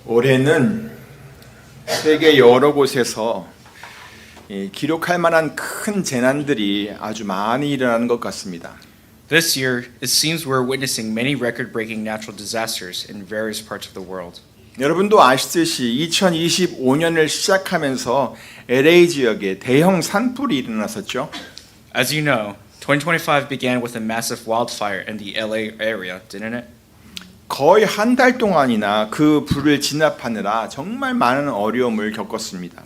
올해는 세계 여러 곳에서 기록할 만한 큰 재난들이 아주 많이 일어나는 것 같습니다. This year, it seems we're witnessing many record-breaking natural disasters in various parts of the world. 여러분도 아시듯이 2025년을 시작하면서 LA 지역에 대형 산불이 일어났었죠. As you know, 2025 began with a massive wildfire in the LA area, didn't it? 거의 한 달 동안이나 그 불을 진압하느라 정말 많은 어려움을 겪었습니다.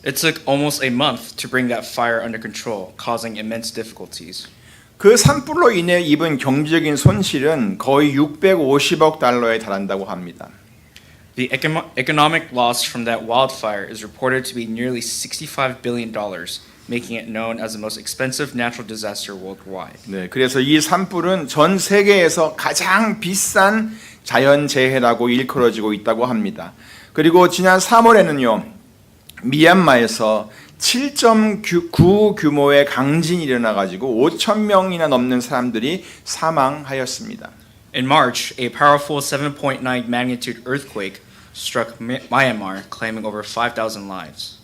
It took almost a month to bring that fire under control, causing immense difficulties. 그 산불로 인해 입은 경제적인 손실은 거의 650억 달러에 달한다고 합니다. The economic loss from that wildfire is reported to be nearly $65 billion, making it known as the most expensive natural disaster worldwide. 네, 그래서 이 산불은 전 세계에서 가장 비싼 자연재해라고 일컬어지고 있다고 합니다. 그리고 지난 3월에는요, 미얀마에서 7.9 규모의 강진이 일어나가지고 5천 명이나 넘는 사람들이 사망하였습니다. In March, a powerful 7.9 magnitude earthquake struck Myanmar, claiming over 5,000 lives.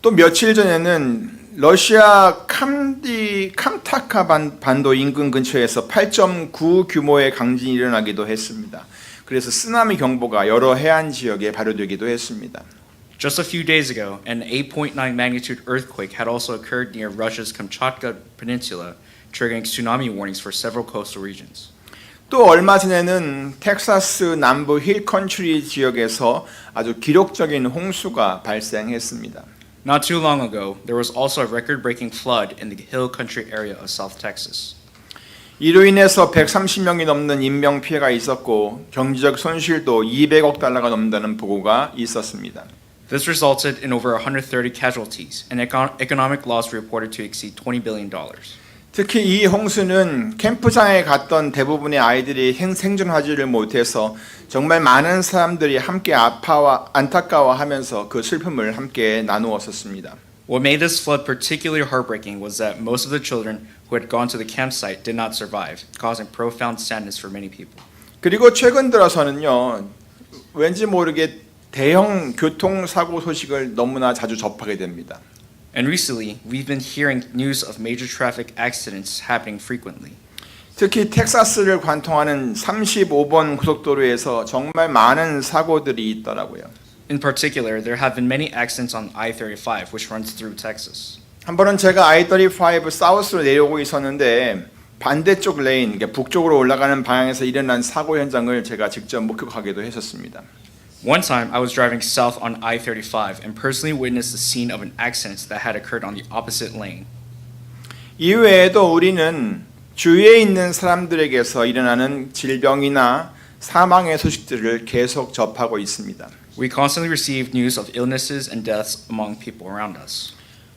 또 며칠 전에는 러시아 캄타카 반도 인근 근처에서 8.9 규모의 강진이 일어나기도 했습니다. 그래서 쓰나미 경보가 여러 해안 지역에 발효되기도 했습니다. Just a few days ago, an 8.9 magnitude earthquake had also occurred near Russia's Kamchatka Peninsula, triggering tsunami warnings for several coastal regions. 또 얼마 전에는 텍사스 남부 힐컨트리 지역에서 아주 기록적인 홍수가 발생했습니다. Not too long ago, there was also a record-breaking flood in the hill country area of South Texas. 이로 인해서 130명이 넘는 인명 피해가 있었고 경제적 손실도 200억 달러가 넘는다는 보고가 있었습니다. This resulted in over 130 casualties, and economic loss reported to exceed $20 billion. 특히 이 홍수는 캠프장에 갔던 대부분의 아이들이 생존하지를 못해서 정말 많은 사람들이 함께 안타까워하면서 그 슬픔을 함께 나누었었습니다. What made this flood particularly heartbreaking was that most of the children who had gone to the campsite did not survive, causing profound sadness for many people. 그리고 최근 들어서는요, 왠지 모르게 대형 교통사고 소식을 너무나 자주 접하게 됩니다. And recently, we've been hearing news of major traffic accidents happening frequently. 특히 텍사스를 관통하는 35번 고속도로에서 정말 많은 사고들이 있더라고요. In particular, there have been many accidents on I-35, which runs through Texas. 한 번은 제가 I-35 사우스로 내려오고 있었는데 반대쪽 레인, 북쪽으로 올라가는 방향에서 일어난 사고 현장을 제가 직접 목격하기도 했었습니다. One time, I was driving south on I-35 and personally witnessed the scene of an accident that had occurred on the opposite lane. 이외에도 우리는 주위에 있는 사람들에게서 일어나는 질병이나 사망의 소식들을 계속 접하고 있습니다. We constantly receive news of illnesses and deaths among people around us.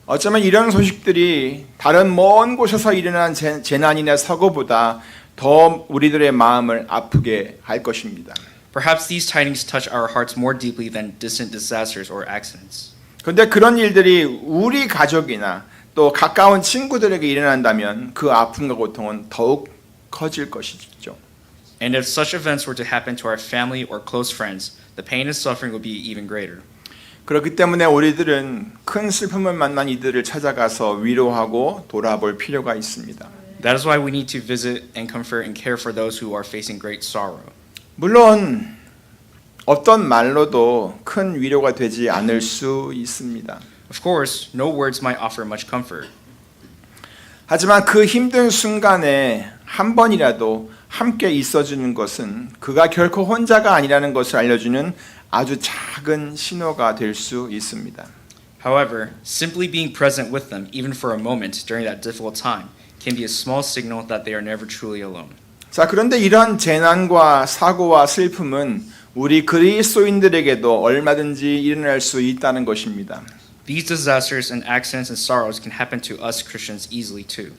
어쩌면 이런 소식들이 다른 먼 곳에서 일어난 재난이나 사고보다 더 우리들의 마음을 아프게 할 것입니다. Perhaps these tidings touch our hearts more deeply than distant disasters or accidents. 그런데 그런 일들이 우리 가족이나 또 가까운 친구들에게 일어난다면 그 아픔과 고통은 더욱 커질 것이죠. And if such events were to happen to our family or close friends, the pain and suffering would be even greater. 그렇기 때문에 우리들은 큰 슬픔을 만난 이들을 찾아가서 위로하고 돌아볼 필요가 있습니다. That is why we need to visit and comfort and care for those who are facing great sorrow. 물론 어떤 말로도 큰 위로가 되지 않을 수 있습니다. Of course, no words might offer much comfort. 하지만 그 힘든 순간에 한 번이라도 함께 있어주는 것은 그가 결코 혼자가 아니라는 것을 알려주는 아주 작은 신호가 될 수 있습니다. However, simply being present with them, even for a moment during that difficult time, can be a small signal that they are never truly alone. 자, 그런데 이런 재난과 사고와 슬픔은 우리 그리스도인들에게도 얼마든지 일어날 수 있다는 것입니다. These disasters and accidents and sorrows can happen to us Christians easily too.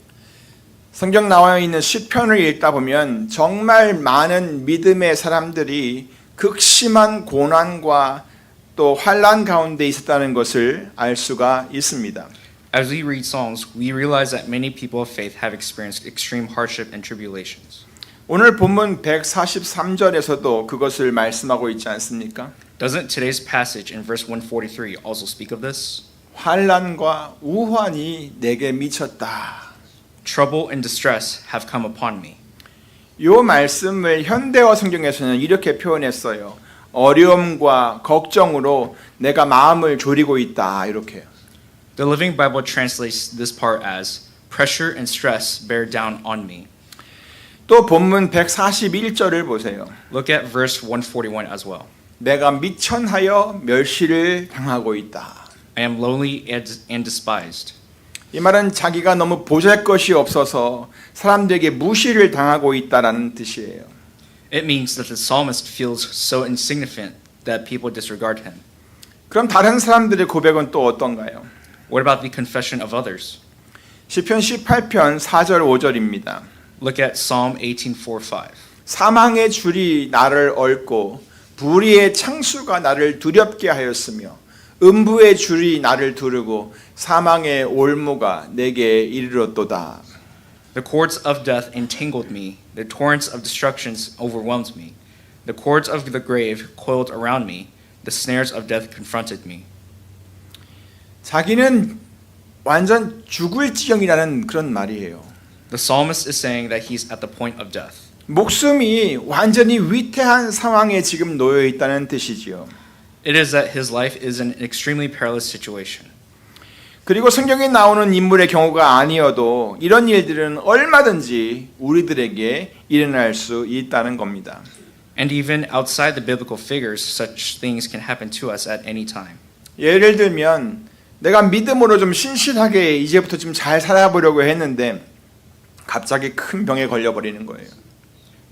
성경 나와 있는 시편을 읽다 보면 정말 많은 믿음의 사람들이 극심한 고난과 또 환난 가운데 있었다는 것을 알 수가 있습니다. As we read Psalms, we realize that many people of faith have experienced extreme hardship and tribulations. 오늘 본문 143절에서도 그것을 말씀하고 있지 않습니까? Doesn't today's passage in verse 143 also speak of this? 환난과 우환이 내게 미쳤다. Trouble and distress have come upon me. 이 말씀을 현대어 성경에서는 이렇게 표현했어요. 어려움과 걱정으로 내가 마음을 졸이고 있다. 이렇게요. The Living Bible translates this part as pressure and stress bear down on me. 또 본문 141절을 보세요. Look at verse 141 as well. 내가 미천하여 멸시를 당하고 있다. I am lowly and despised. 이 말은 자기가 너무 보잘것이 없어서 사람들에게 무시를 당하고 있다라는 뜻이에요. It means that the psalmist feels so insignificant that people disregard him. 그럼 다른 사람들의 고백은 또 어떤가요? What about the confession of others? 시편 18편 4절 5절입니다. Look at Psalm 18:4-5. 사망의 줄이 나를 얽고 불의의 창수가 나를 두렵게 하였으며 음부의 줄이 나를 두르고 사망의 올무가 내게 이르렀도다. The cords of death entangled me. The torrents of destructions overwhelmed me. The cords of the grave coiled around me. The snares of death confronted me. 자기는 완전 죽을 지경이라는 그런 말이에요. The psalmist is saying that he's at the point of death. 목숨이 완전히 위태한 상황에 지금 놓여 있다는 뜻이지요. It is that his life is in an extremely perilous situation. 그리고 성경에 나오는 인물의 경우가 아니어도 이런 일들은 얼마든지 우리들에게 일어날 수 있다는 겁니다. And even outside the biblical figures, such things can happen to us at any time. 예를 들면 내가 믿음으로 좀 신실하게 이제부터 좀 잘 살아보려고 했는데 갑자기 큰 병에 걸려버리는 거예요.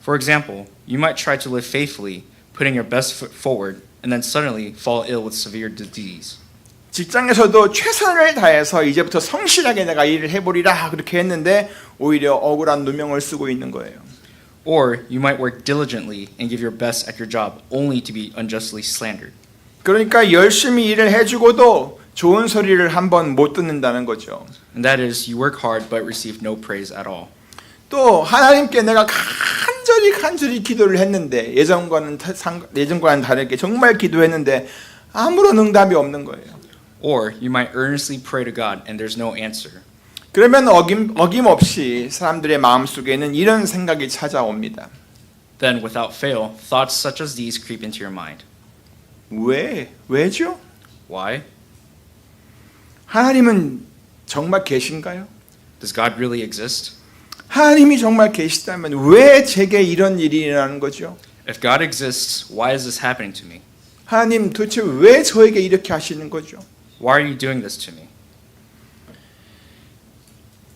For example, you might try to live faithfully, putting your best foot forward, and then suddenly fall ill with severe disease. 직장에서도 최선을 다해서 이제부터 성실하게 내가 일을 해보리라 그렇게 했는데 오히려 억울한 누명을 쓰고 있는 거예요. Or you might work diligently and give your best at your job, only to be unjustly slandered. 그러니까 열심히 일을 해주고도 좋은 소리를 한번 못 듣는다는 거죠. And that is, you work hard but receive no praise at all. 또 하나님께 내가 간절히 기도를 했는데 예전과는 다르게 정말 기도했는데 아무런 응답이 없는 거예요. Or you might earnestly pray to God and there's no answer. 그러면 어김없이 사람들의 마음속에는 이런 생각이 찾아옵니다. Then, without fail, thoughts such as these creep into your mind. 왜죠? Why? 하나님은 정말 계신가요? Does God really exist? 하나님이 정말 계시다면 왜 제게 이런 일이 일어나는 거죠? If God exists, why is this happening to me? 하나님 도대체 왜 저에게 이렇게 하시는 거죠? Why are you doing this to me?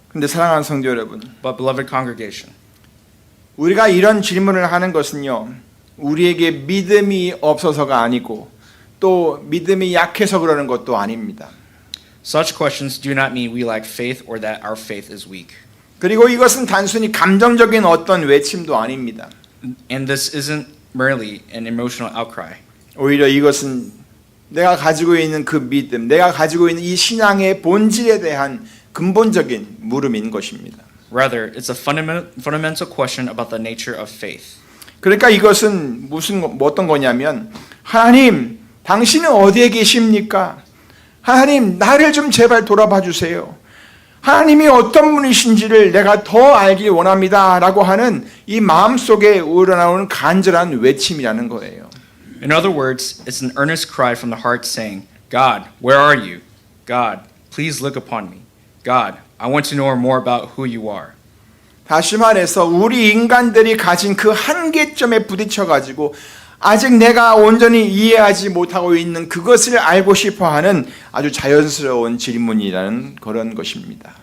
근데 사랑하는 성도 여러분, But beloved congregation, 우리가 이런 질문을 하는 것은요, 우리에게 믿음이 없어서가 아니고 또 믿음이 약해서 그러는 것도 아닙니다. such questions do not mean we lack faith or that our faith is weak. 그리고 이것은 단순히 감정적인 어떤 외침도 아닙니다. And this isn't merely an emotional outcry. 오히려 이것은 내가 가지고 있는 그 믿음, 내가 가지고 있는 이 신앙의 본질에 대한 근본적인 물음인 것입니다. Rather, it's a fundamental question about the nature of faith. 그러니까 이것은 어떤 거냐면 하나님, 당신은 어디에 계십니까? 하나님, 나를 좀 제발 돌아봐 주세요. 하나님이 어떤 분이신지를 내가 더 알길 원합니다. 라고 하는 이 마음속에 우러나오는 간절한 외침이라는 거예요. In other words, it's an earnest cry from the heart saying, God, where are you? God, please look upon me. God, I want to know more about who you are. 다시 말해서 우리 인간들이 가진 그 한계점에 부딪혀가지고 아직 내가 온전히 이해하지 못하고 있는 그것을 알고 싶어하는 아주 자연스러운 질문이라는 그런 것입니다.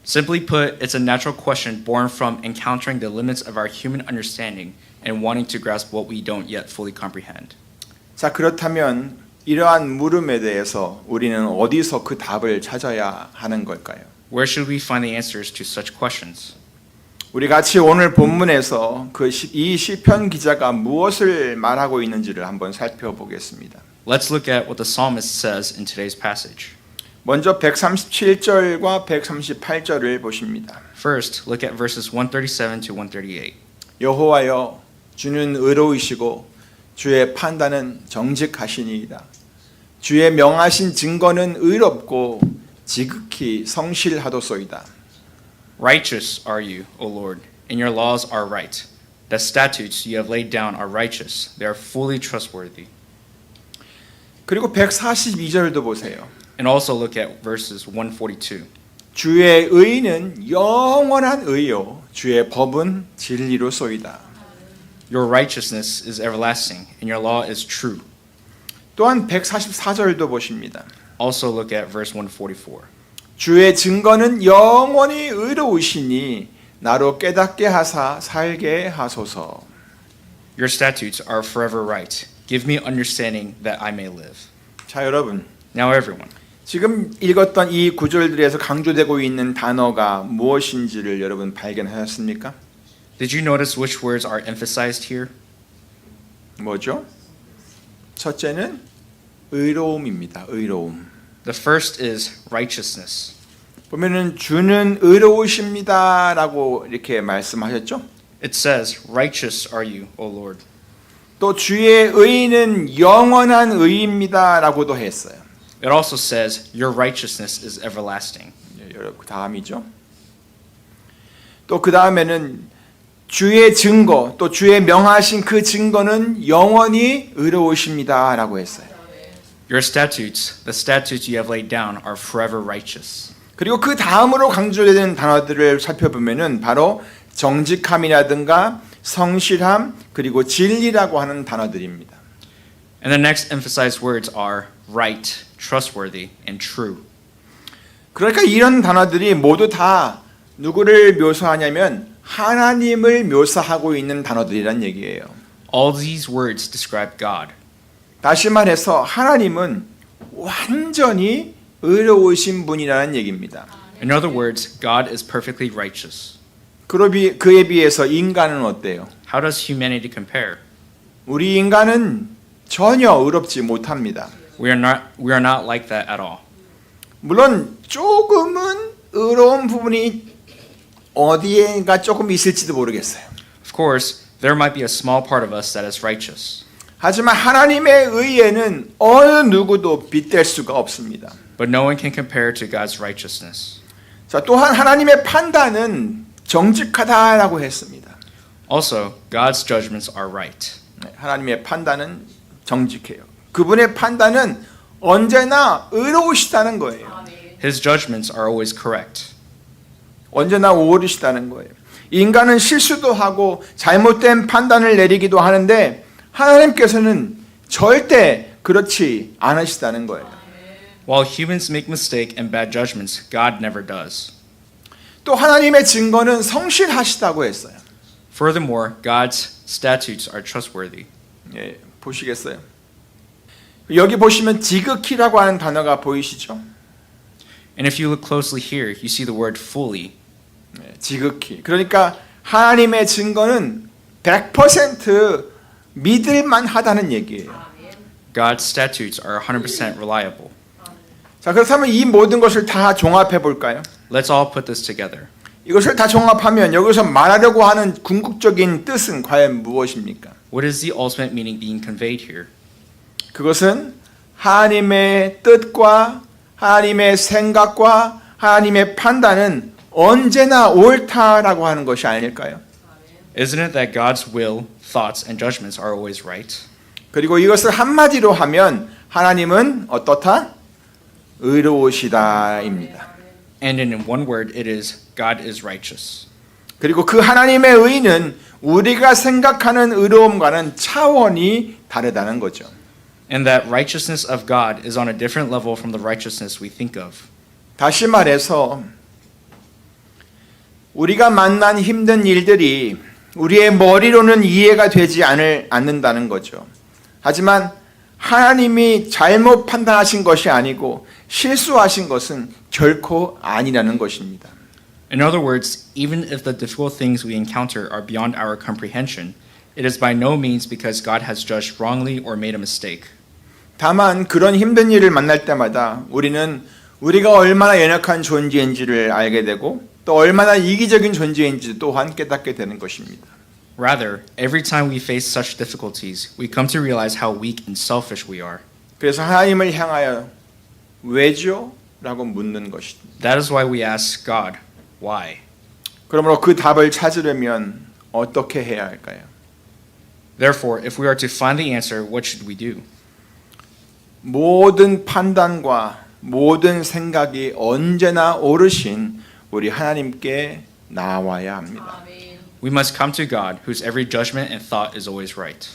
Simply put, it's a natural question born from encountering the limits of our human understanding and wanting to grasp what we don't yet fully comprehend. 자, 그렇다면 이러한 물음에 대해서 우리는 어디서 그 답을 찾아야 하는 걸까요? Where should we find the answers to such questions? 우리 같이 오늘 본문에서 이 시편 기자가 무엇을 말하고 있는지를 한번 살펴보겠습니다. Let's look at what the psalmist says in today's passage. 먼저 137절과 138절을 보십니다. First, look at verses 137 to 138. 여호와여, 주는 의로우시고 주의 판단은 정직하시니이다. 주의 명하신 증거는 의롭고 지극히 성실하도소이다. Righteous are you, O Lord, and your laws are right. The statutes you have laid down are righteous. They are fully trustworthy. 그리고 142절도 보세요. And also look at verses 142. 주의 의는 영원한 의요 주의 법은 진리로소이다. Your righteousness is everlasting, and your law is true. 또한 144절도 보십니다. Also look at verse 144. 주의 증거는 영원히 의로우시니 나로 깨닫게 하사 살게 하소서. Your statutes are forever right. Give me understanding that I may live. 자, 여러분, Now everyone, 지금 읽었던 이 구절들에서 강조되고 있는 단어가 무엇인지를 여러분 발견하셨습니까? did you notice which words are emphasized here? 뭐죠? 첫째는 의로움입니다. 의로움. The first is righteousness. 보면은 주는 의로우십니다라고 이렇게 말씀하셨죠? It says, Righteous are you, O Lord. 또 주의 의는 영원한 의입니다라고도 했어요. It also says, Your righteousness is everlasting. 여러분 그 다음이죠. 또 그 다음에는 주의 증거, 또 주의 명하신 그 증거는 영원히 의로우십니다라고 했어요. Your statutes, the statutes you have laid down, are forever righteous. 그리고 그 다음으로 강조되는 단어들을 살펴보면은 바로 정직함이라든가 성실함 그리고 진리라고 하는 단어들입니다. And the next emphasized words are right, trustworthy, and true. 그러니까 이런 단어들이 모두 다 누구를 묘사하냐면 하나님을 묘사하고 있는 단어들이란 얘기예요. All these words describe God. 다시 말해서 하나님은 완전히 의로우신 분이라는 얘기입니다. In other words, God is perfectly righteous. 그에 비해서 인간은 어때요? How does humanity compare? 우리 인간은 전혀 의롭지 못합니다. We are not like that at all. 물론 조금은 의로운 부분이 어디에가 조금 있을지도 모르겠어요. Of course, there might be a small part of us that is righteous. 하지만 하나님의 의에는 어느 누구도 빗댈 수가 없습니다. But no one can compare to God's righteousness. 자, 또한 하나님의 판단은 정직하다라고 했습니다. Also, God's judgments are right. 네, 하나님의 판단은 정직해요. 그분의 판단은 언제나 의로우시다는 거예요. His judgments are always correct. 언제나 옳으시다는 거예요. 인간은 실수도 하고 잘못된 판단을 내리기도 하는데 하나님께서는 절대 그렇지 않으시다는 거예요. While humans make mistakes and bad judgments, God never does. 또 하나님의 증거는 성실하시다고 했어요. Furthermore, God's statutes are trustworthy. 예, 보시겠어요? 여기 보시면 지극히라고 하는 단어가 보이시죠? And if you look closely here, you see the word fully. 예, 지극히. 그러니까 하나님의 증거는 100% 믿을만 하다는 얘기예요. God's statutes are 100% reliable. 자, 그렇다면 이 모든 것을 다 종합해 볼까요? Let's all put this together. 이것을 다 종합하면 여기서 말하려고 하는 궁극적인 뜻은 과연 무엇입니까? What is the ultimate meaning being conveyed here? 그것은 하나님의 뜻과 하나님의 생각과 하나님의 판단은 언제나 옳다라고 하는 것이 아닐까요? Isn't it that God's will, thoughts, and judgments are always right? 그리고 이것을 한마디로 하면 하나님은 어떻다? 의로우시다입니다. And in one word, it is God is righteous. 그리고 그 하나님의 의는 우리가 생각하는 의로움과는 차원이 다르다는 거죠. And that righteousness of God is on a different level from the righteousness we think of. 다시 말해서 우리가 만난 힘든 일들이 우리의 머리로는 이해가 되지 않는다는 거죠. 하지만 하나님이 잘못 판단하신 것이 아니고 실수하신 것은 결코 아니라는 것입니다. In other words, even if the difficult things we encounter are beyond our comprehension, it is by no means because God has judged wrongly or made a mistake. 다만 그런 힘든 일을 만날 때마다 우리는 우리가 얼마나 연약한 존재인지를 알게 되고 또 얼마나 이기적인 존재인지 또한 깨닫게 되는 것입니다. Rather, every time we face such difficulties, we come to realize how weak and selfish we are. 그래서 하나님을 향하여 왜죠? 라고 묻는 것입니다. That is why we ask God, why? 그러므로 그 답을 찾으려면 어떻게 해야 할까요? Therefore, if we are to find the answer, what should we do? 모든 판단과 모든 생각이 언제나 옳으신 우리 하나님께 나와야 합니다. We must come to God, whose every judgment and thought is always right.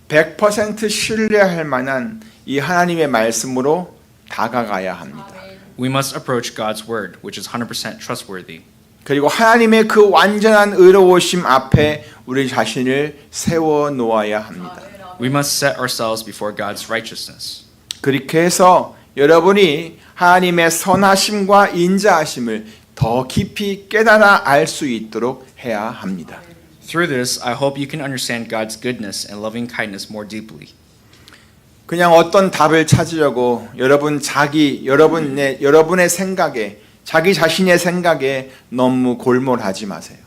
100% 신뢰할 만한 이 하나님의 말씀으로 다가가야 합니다. We must approach God's word, which is 100% trustworthy. 그리고 하나님의 그 완전한 의로우심 앞에 우리 자신을 세워 놓아야 합니다. We must set ourselves before God's righteousness. 그렇게 해서 여러분이 하나님의 선하심과 인자하심을 더 깊이 깨달아 알 수 있도록 해야 합니다. Through this, I hope you can understand God's goodness and loving kindness more deeply. 그냥 어떤 답을 찾으려고 여러분의 생각에 자기 자신의 생각에 너무 골몰하지 마세요.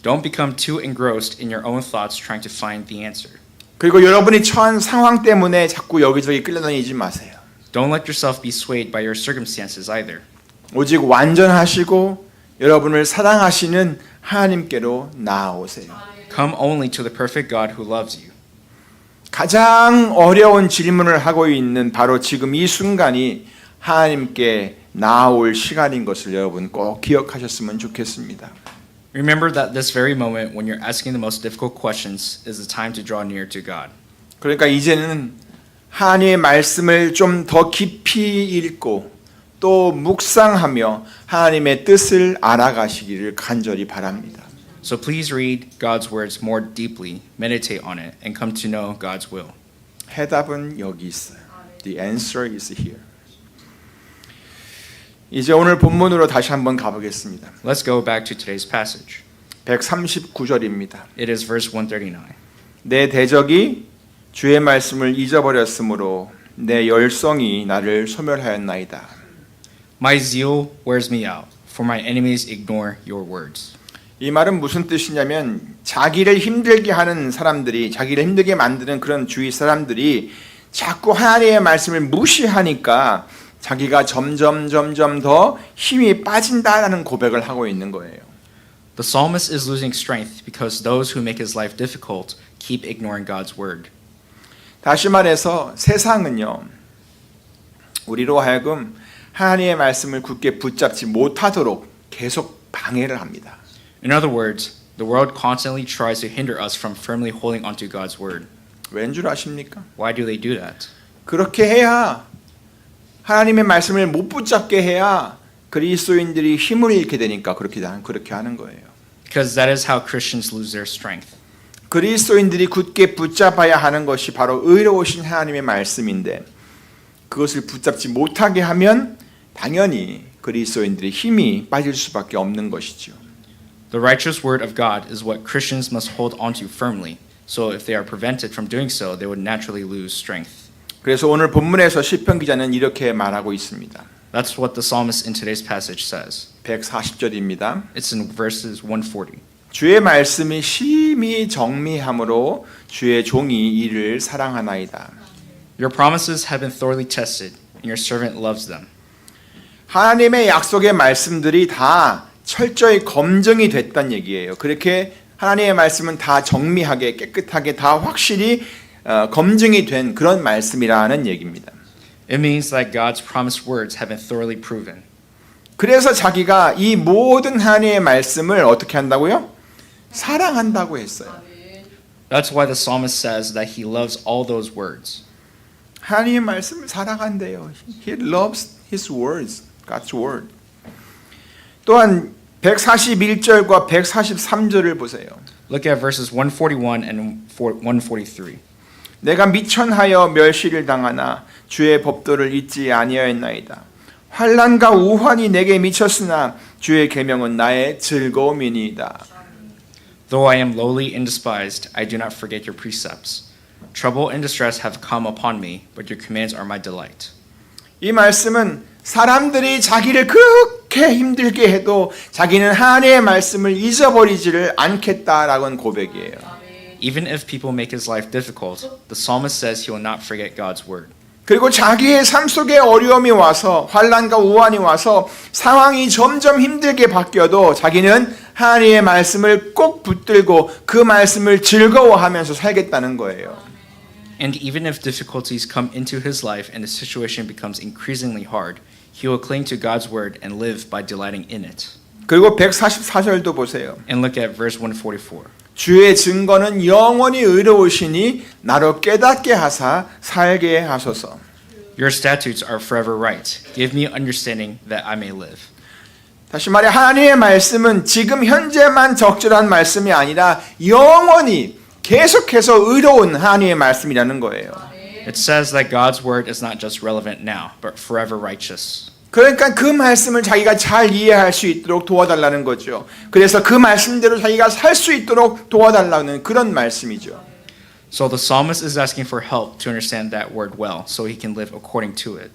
Don't become too engrossed in your own thoughts trying to find the answer. 그리고 여러분이 처한 상황 때문에 자꾸 여기저기 끌려다니지 마세요. Don't let yourself be swayed by your circumstances either. 오직 완전하시고 여러분을 사랑하시는 하나님께로 나아오세요. Come only to the perfect God who loves you. 가장 어려운 질문을 하고 있는 바로 지금 이 순간이 하나님께 나아올 시간인 것을 여러분 꼭 기억하셨으면 좋겠습니다. Remember that this very moment when you're asking the most difficult questions is the time to draw near to God. 그러니까 이제는 하나님의 말씀을 좀 더 깊이 읽고 또 묵상하며 하나님의 뜻을 알아가시기를 간절히 바랍니다. So please read God's words more deeply, meditate on it, and come to know God's will. 해답은 여기 있어요. The answer is here. 이제 오늘 본문으로 다시 한번 가보겠습니다. Let's go back to today's passage. 139절입니다. It is verse 139. 내 대적이 주의 말씀을 잊어버렸으므로 내 열성이 나를 소멸하였나이다. My zeal wears me out, for my enemies ignore your words. 이 말은 무슨 뜻이냐면 자기를 힘들게 하는 사람들이 자기를 힘들게 만드는 그런 주위 사람들이 자꾸 하나님의 말씀을 무시하니까 자기가 점점 더 힘이 빠진다라는 고백을 하고 있는 거예요. The psalmist is losing strength because those who make his life difficult keep ignoring God's word. 다시 말해서 세상은요. 우리로 하여금 하나님의 말씀을 굳게 붙잡지 못하도록 계속 방해를 합니다. In other words, the world constantly tries to hinder us from firmly holding onto God's word. 왠 줄 아십니까? Why do they do that? 그렇게 해야 하나님의 말씀을 못 붙잡게 해야 그리스도인들이 힘을 잃게 되니까 그렇게 하는 거예요. Because that is how Christians lose their strength. 그리스도인들이 굳게 붙잡아야 하는 것이 바로 의로우신 하나님의 말씀인데 그것을 붙잡지 못하게 하면 당연히 그리스도인들의 힘이 빠질 수밖에 없는 것이죠. The righteous word of God is what Christians must hold onto firmly. So if they are prevented from doing so, they would naturally lose strength. 그래서 오늘 본문에서 시편 기자는 이렇게 말하고 있습니다. That's what the psalmist in today's passage says. 140절입니다. It's in verses 140. 주의 말씀이 심히 정밀함으로 주의 종이 이를 사랑하나이다. Your promises have been thoroughly tested, and your servant loves them. 하나님의 약속의 말씀들이 다 철저히 검증이 됐단 얘기예요. 그렇게 하나님의 말씀은 다 정밀하게 깨끗하게 다 확실히 검증이 된 그런 말씀이라는 얘기입니다. It means that God's promised words have been thoroughly proven. 그래서 자기가 이 모든 하나님의 말씀을 어떻게 한다고요? 사랑한다고 했어요. That's why the psalmist says that he loves all those words. 하나님의 말씀을 사랑한대요. He loves his words, God's word. 또한 141절과 143절을 보세요. Look at verses 141 and 143. 내가 미천하여 멸시를 당하나 주의 법도를 잊지 아니하였나이다. 환난과 우환이 내게 미쳤으나 주의 계명은 나의 즐거움이니이다. Though I am lowly and despised, I do not forget your precepts. Trouble and distress have come upon me, but your commands are my delight. 이 말씀은 사람들이 자기를 그렇게 힘들게 해도 자기는 하나님의 말씀을 잊어버리지를 않겠다라는 고백이에요. Even if people make his life difficult, the psalmist says he will not forget God's word. 그리고 자기의 삶 속에 어려움이 와서 환난과 우환이 와서 상황이 점점 힘들게 바뀌어도 자기는 하나님의 말씀을 꼭 붙들고 그 말씀을 즐거워하면서 살겠다는 거예요. And even if difficulties come into his life and the situation becomes increasingly hard, he will cling to God's word and live by delighting in it. 그리고 144절도 보세요. And look at verse 144. 주의 증거는 영원히 의로우시니 나로 깨닫게 하사 살게 하소서. Your statutes are forever right. Give me understanding that I may live. 다시 말해 하나님의 말씀은 지금 현재만 적절한 말씀이 아니라 영원히 계속해서 의로운 하나님의 말씀이라는 거예요. It says that God's word is not just relevant now, but forever righteous. 그러니까 그 말씀을 자기가 잘 이해할 수 있도록 도와달라는 거죠. 그래서 그 말씀대로 자기가 살 수 있도록 도와달라는 그런 말씀이죠. So the psalmist is asking for help to understand that word well, so he can live according to it.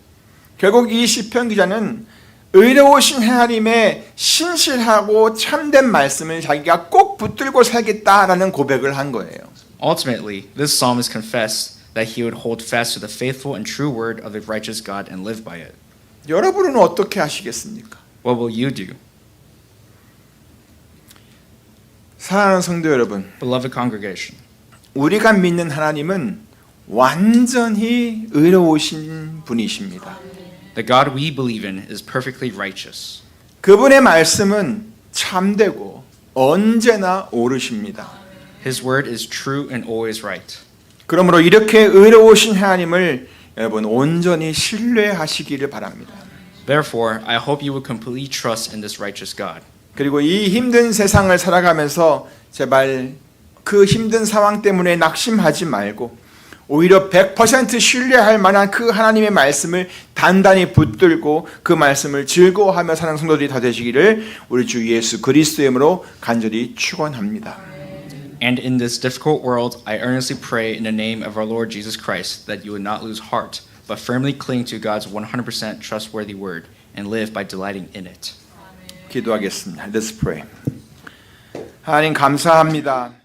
결국 이 시편 기자는 의로우신 하나님의 신실하고 참된 말씀을 자기가 꼭 붙들고 살겠다라는 고백을 한 거예요. Ultimately, this psalmist confessed that he would hold fast to the faithful and true word of the righteous God and live by it. 여러분은 어떻게 하시겠습니까? What will you do? 사랑하는 성도 여러분, Beloved congregation, 우리가 믿는 하나님은 완전히 의로우신 분이십니다. the God we believe in is perfectly righteous. 그분의 말씀은 참되고 언제나 옳으십니다. His word is true and always right. 그러므로 이렇게 의로우신 하나님을 여러분 온전히 신뢰하시기를 바랍니다. Therefore, I hope you will completely trust in this righteous God. 그리고 이 힘든 세상을 살아가면서 제발 그 힘든 상황 때문에 낙심하지 말고 오히려 100% 신뢰할 만한 그 하나님의 말씀을 단단히 붙들고 그 말씀을 즐거워하며 사는 성도들이 다 되시기를 우리 주 예수 그리스도의 이름으로 간절히 축원합니다. And in this difficult world, I earnestly pray in the name of our Lord Jesus Christ that you would not lose heart, but firmly cling to God's 100% trustworthy word and live by delighting in it. 기도하겠습니다. Let's pray. 하나님 감사합니다.